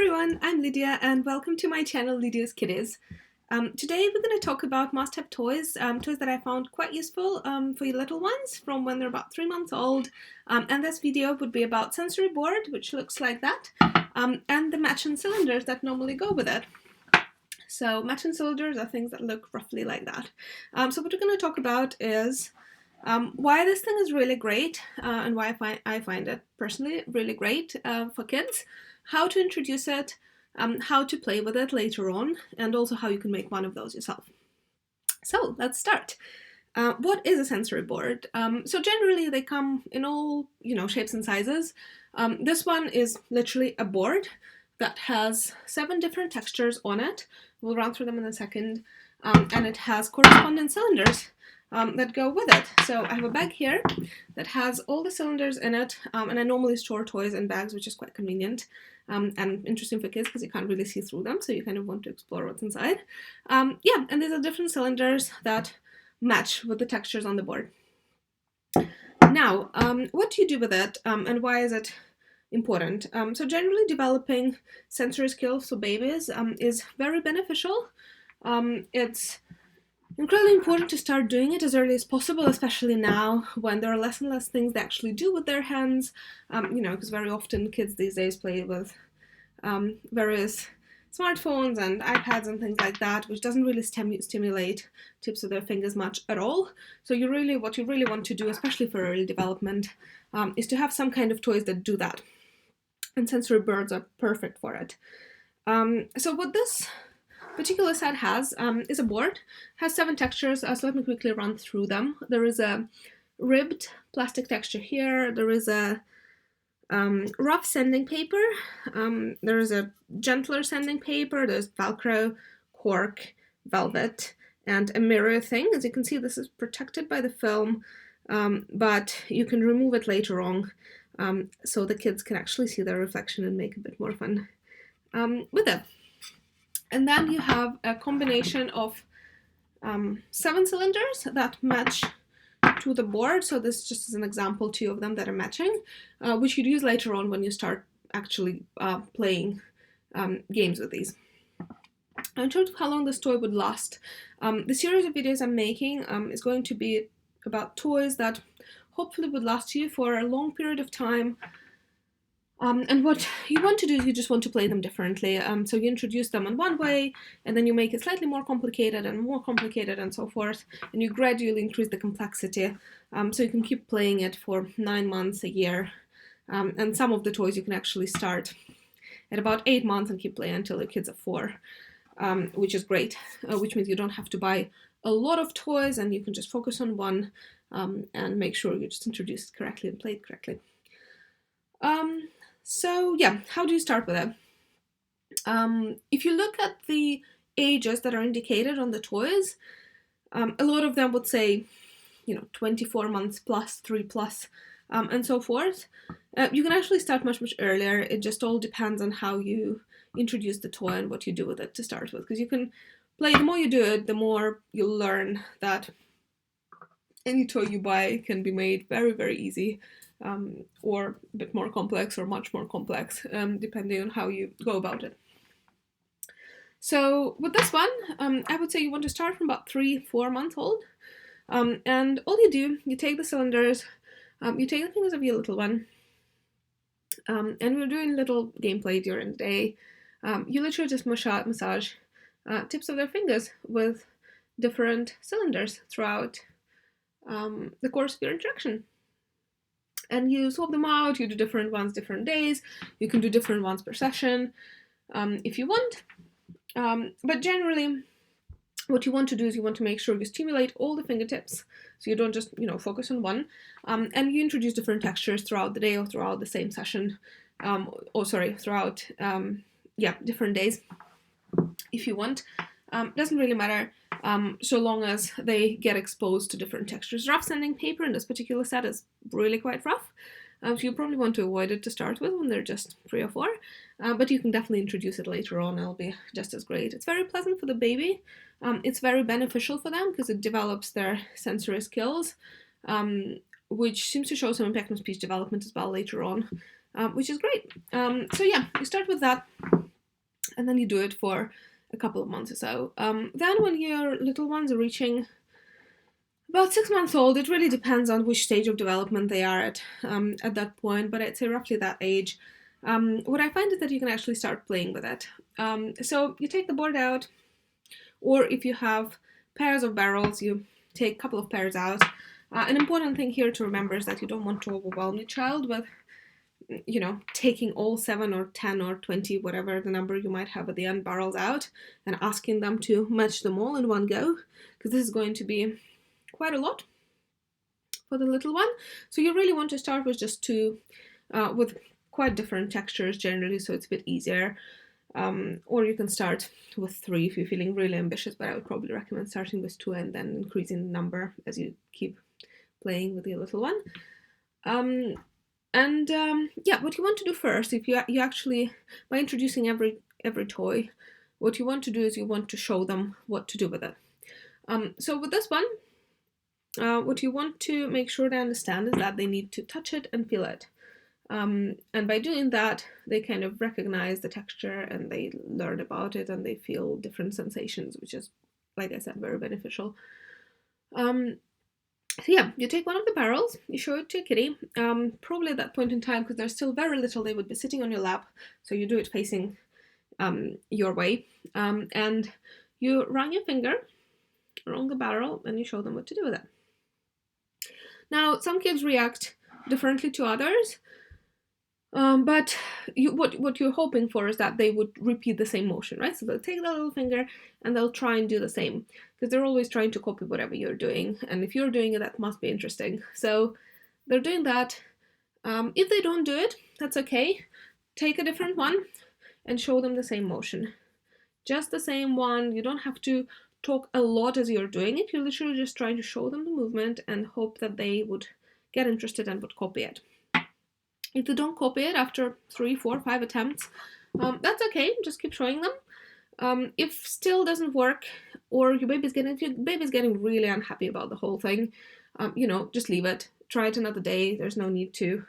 everyone, I'm Lydia and welcome to my channel Lydia's Kiddies. Today we're going to talk about must-have toys, toys that I found quite useful for your little ones from when they're about 3 months old. And this video would be about sensory board, which looks like that, and the matching cylinders that normally go with it. So matching cylinders are things that look roughly like that. So what we're going to talk about is why this thing is really great and why I find it personally really great for kids, how to introduce it, how to play with it later on, and also how you can make one of those yourself. So let's start. What is a sensory board? So generally they come in all shapes and sizes. This one is literally a board that has 7 different textures on it. We'll run through them in a second. And it has corresponding cylinders that go with it. So I have a bag here that has all the cylinders in it, and I normally store toys in bags, which is quite convenient and interesting for kids because you can't really see through them, so you kind of want to explore what's inside. And these are different cylinders that match with the textures on the board. Now, what do you do with it, and why is it important? So generally developing sensory skills for babies is very beneficial. It's incredibly important to start doing it as early as possible, especially now when there are less and less things they actually do with their hands, because very often kids these days play with various smartphones and iPads and things like that, which doesn't really stimulate tips of their fingers much at all. So what you really want to do, especially for early development, is to have some kind of toys that do that. And sensory boards are perfect for it. So what this particular set has is a board, has 7 textures, so let me quickly run through them. There is a ribbed plastic texture here, there is a rough sanding paper, there is a gentler sanding paper, there's Velcro, cork, velvet, and a mirror thing. As you can see, this is protected by the film, but you can remove it later on, so the kids can actually see their reflection and make a bit more fun with it. And then you have a combination of 7 cylinders that match to the board. So this just is an example, 2 of them that are matching, which you'd use later on when you start actually playing games with these. In terms of how long this toy would last, the series of videos I'm making is going to be about toys that hopefully would last you for a long period of time. And what you want to do is you just want to play them differently. So you introduce them in one way, and then you make it slightly more complicated and so forth, and you gradually increase the complexity, so you can keep playing it for 9 months, a year. And some of the toys you can actually start at about 8 months and keep playing until your kids are 4, which is great, which means you don't have to buy a lot of toys, and you can just focus on one and make sure you just introduce it correctly and play it correctly. So yeah, how do you start with it? If you look at the ages that are indicated on the toys, a lot of them would say, 24 months plus, 3 plus, and so forth. You can actually start much, much earlier. It just all depends on how you introduce the toy and what you do with it to start with. Because you can play, the more you do it, the more you'll learn that any toy you buy can be made very, very easy. Or a bit more complex or much more complex, depending on how you go about it. So with this one, I would say you want to start from about 3-4 months old. And all you do, you take the cylinders, you take the fingers of your little one, and we're doing little gameplay during the day. You literally just massage tips of their fingers with different cylinders throughout the course of your interaction. And you swap them out, you do different ones different days, you can do different ones per session if you want. But generally, what you want to do is you want to make sure you stimulate all the fingertips, so you don't just, focus on one. And you introduce different textures throughout the day or throughout the same session, throughout, different days if you want. Doesn't really matter. So long as they get exposed to different textures. Rough sanding paper in this particular set is really quite rough, so you probably want to avoid it to start with when they're just 3 or 4, but you can definitely introduce it later on, it'll be just as great. It's very pleasant for the baby, it's very beneficial for them because it develops their sensory skills, which seems to show some impact on speech development as well later on, which is great. So yeah, you start with that. and then you do it for a couple of months or so. Then when your little ones are reaching about 6 months old, it really depends on which stage of development they are at that point, but I'd say roughly that age. What I find is that you can actually start playing with it. So you take the board out, or if you have pairs of barrels, you take a couple of pairs out. An important thing here to remember is that you don't want to overwhelm your child with, taking all 7 or 10 or 20, whatever the number you might have at the end, barrels out and asking them to match them all in one go, because this is going to be quite a lot for the little one. So you really want to start with just 2, with quite different textures generally, so it's a bit easier. Or you can start with 3 if you're feeling really ambitious, but I would probably recommend starting with 2 and then increasing the number as you keep playing with your little one. What you want to do first, if you actually, by introducing every toy, what you want to do is you want to show them what to do with it. So with this one, what you want to make sure they understand is that they need to touch it and feel it. And by doing that, they kind of recognize the texture and they learn about it and they feel different sensations, which is, like I said, very beneficial. You take one of the barrels, you show it to a kitty. Probably at that point in time, because they're still very little, they would be sitting on your lap, so you do it facing your way. And you run your finger along the barrel and you show them what to do with it. Now, some kids react differently to others. But what you're hoping for is that they would repeat the same motion, right? So they'll take their little finger and they'll try and do the same, because they're always trying to copy whatever you're doing. And if you're doing it, that must be interesting. So they're doing that. If they don't do it, that's okay. Take a different one and show them the same motion. Just the same one. You don't have to talk a lot as you're doing it. You're literally just trying to show them the movement and hope that they would get interested and would copy it. If they don't copy it after 3, 4, 5 attempts, that's okay. Just keep showing them. If still doesn't work, or if your baby's getting really unhappy about the whole thing, just leave it. Try it another day. There's no need to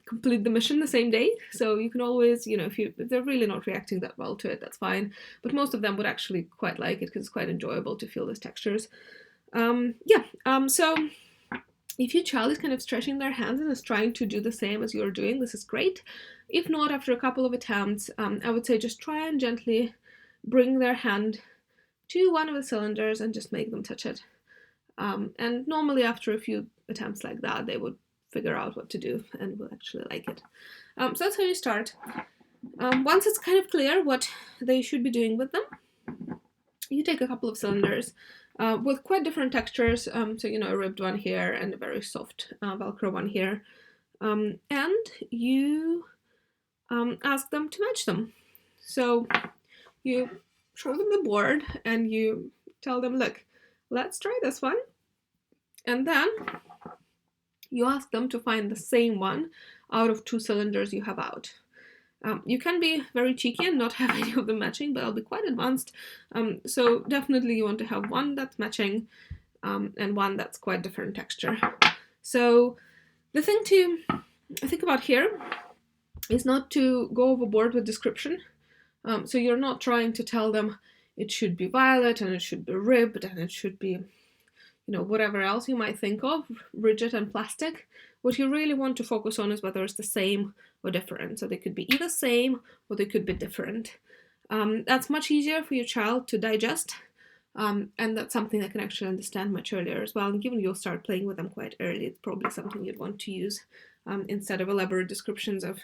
complete the mission the same day. So you can always, if they're really not reacting that well to it, that's fine. But most of them would actually quite like it because it's quite enjoyable to feel those textures. So if your child is kind of stretching their hands and is trying to do the same as you're doing, this is great. If not, after a couple of attempts, I would say just try and gently bring their hand to one of the cylinders and just make them touch it. And normally after a few attempts like that, they would figure out what to do and will actually like it. So that's how you start. Once it's kind of clear what they should be doing with them, you take a couple of cylinders with quite different textures. So, a ribbed one here and a very soft Velcro one here. And you ask them to match them. So you show them the board and you tell them, look, let's try this one. And then you ask them to find the same one out of 2 cylinders you have out. You can be very cheeky and not have any of them matching, but I'll be quite advanced. So definitely you want to have one that's matching and one that's quite different texture. So the thing to think about here is not to go overboard with description. So you're not trying to tell them it should be violet and it should be ribbed and it should be, whatever else you might think of, rigid and plastic. What you really want to focus on is whether it's the same or different. So they could be either same or they could be different. That's much easier for your child to digest. And that's something they can actually understand much earlier as well. And given you'll start playing with them quite early, it's probably something you'd want to use instead of elaborate descriptions of,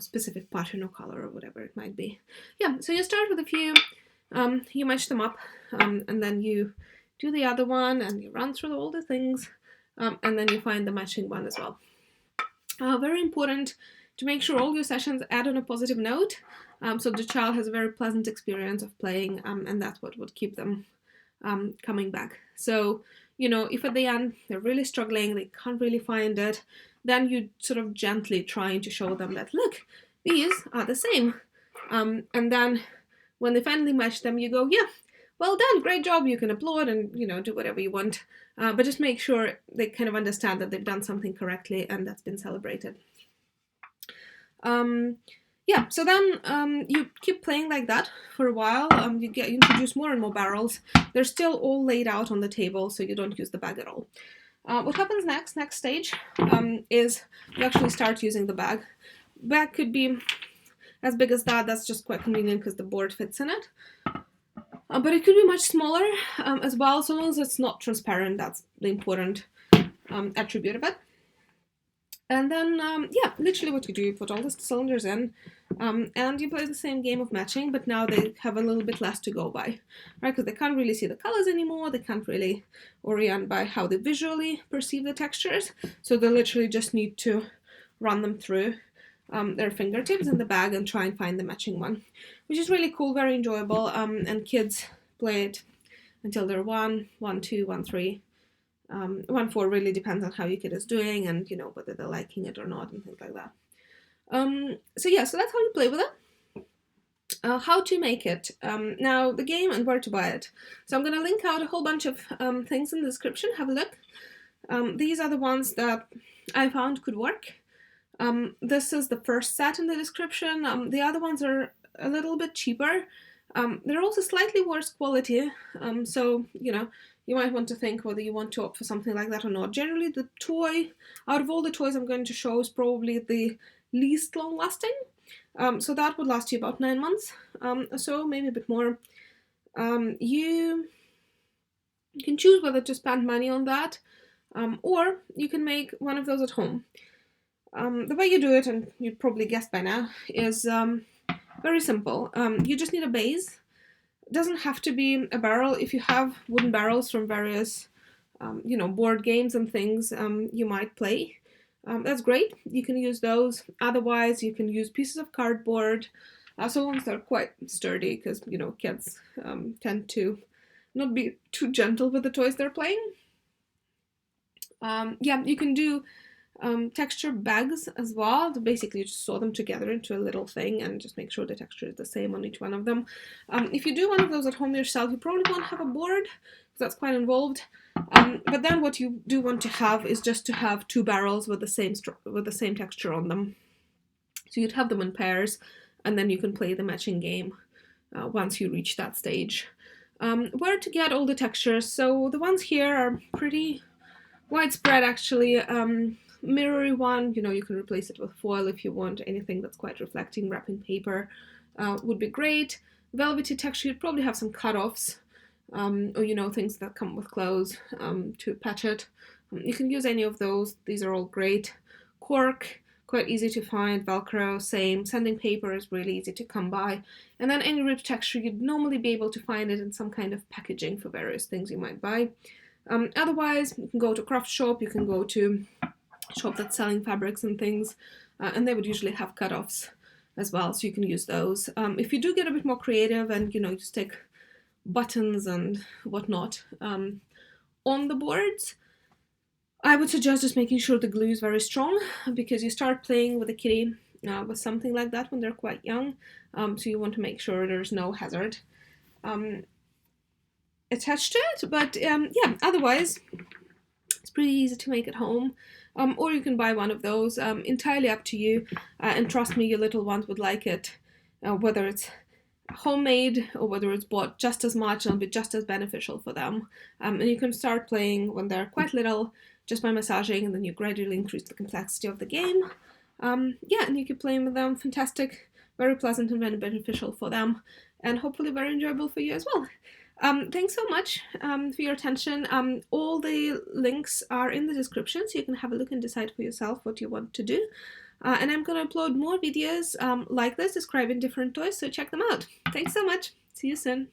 specific pattern or color or whatever it might be. So you start with a few, you match them up, and then you do the other one and you run through all the things, and then you find the matching one as well. Very important to make sure all your sessions add on a positive note, so the child has a very pleasant experience of playing, and that's what would keep them coming back. So, if at the end they're really struggling, they can't really find it, then you sort of gently trying to show them that, look, these are the same. And then when they finally match them, you go, yeah, well done, great job, you can applaud and, do whatever you want. But just make sure they kind of understand that they've done something correctly and that's been celebrated. yeah, so then you keep playing like that for a while. You introduce more and more barrels. They're still all laid out on the table, so you don't use the bag at all. What happens next stage, is you actually start using the bag. Bag could be as big as that. That's just quite convenient because the board fits in it. But it could be much smaller as well, so long as it's not transparent. That's the important attribute of it. And then, yeah, literally what you do, you put all the cylinders in, and you play the same game of matching, but now they have a little bit less to go by, right? Because they can't really see the colors anymore, they can't really orient by how they visually perceive the textures, so they literally just need to run them through their fingertips in the bag and try and find the matching one, which is really cool, very enjoyable, and kids play it until they're 1, 2, 1, 3. 1, 4 really depends on how your kid is doing and whether they're liking it or not and things like that. So yeah, so that's how you play with it. How to make it. Now the game and where to buy it. So I'm going to link out a whole bunch of things in the description. Have a look. These are the ones that I found could work. This is the first set in the description. The other ones are a little bit cheaper. They're also slightly worse quality, so you might want to think whether you want to opt for something like that or not. Generally, the toy, out of all the toys I'm going to show, is probably the least long-lasting. So that would last you about 9 months or so, maybe a bit more. You can choose whether to spend money on that, or you can make one of those at home. The way you do it, and you probably guessed by now, is very simple. You just need a base. It doesn't have to be a barrel. If you have wooden barrels from various, board games and things you might play, that's great. You can use those. Otherwise, you can use pieces of cardboard, so long as they're quite sturdy, because, kids tend to not be too gentle with the toys they're playing. Yeah, you can do texture bags as well. Basically, you just sew them together into a little thing and just make sure the texture is the same on each one of them. If you do one of those at home yourself, you probably won't have a board, because that's quite involved. But then what you do want to have is just to have 2 barrels with the same texture on them. So you'd have them in pairs, and then you can play the matching game once you reach that stage. Where to get all the textures? So the ones here are pretty widespread, actually. Mirrory one, you can replace it with foil if you want. Anything that's quite reflecting, wrapping paper would be great. Velvety texture, you'd probably have some cut-offs, or things that come with clothes to patch it. You can use any of those. These are all great. Cork, quite easy to find. Velcro, same. Sanding paper is really easy to come by. And then any ribbed texture, you'd normally be able to find it in some kind of packaging for various things you might buy. Otherwise, you can go to a craft shop, you can go to a shop that's selling fabrics and things, and they would usually have cut-offs as well, so you can use those. If you do get a bit more creative and, you stick buttons and whatnot on the boards, I would suggest just making sure the glue is very strong, because you start playing with a kiddie with something like that when they're quite young, so you want to make sure there's no hazard attached to it. But yeah, otherwise it's pretty easy to make at home, or you can buy one of those, entirely up to you, and trust me, your little ones would like it, whether it's homemade or whether it's bought just as much, it'll be just as beneficial for them. And you can start playing when they're quite little just by massaging, and then you gradually increase the complexity of the game. Yeah, and you keep playing with them. Fantastic, very pleasant and very beneficial for them, and hopefully very enjoyable for you as well. Thanks so much for your attention. All the links are in the description, so you can have a look and decide for yourself what you want to do. And I'm going to upload more videos like this describing different toys, so check them out. Thanks so much. See you soon.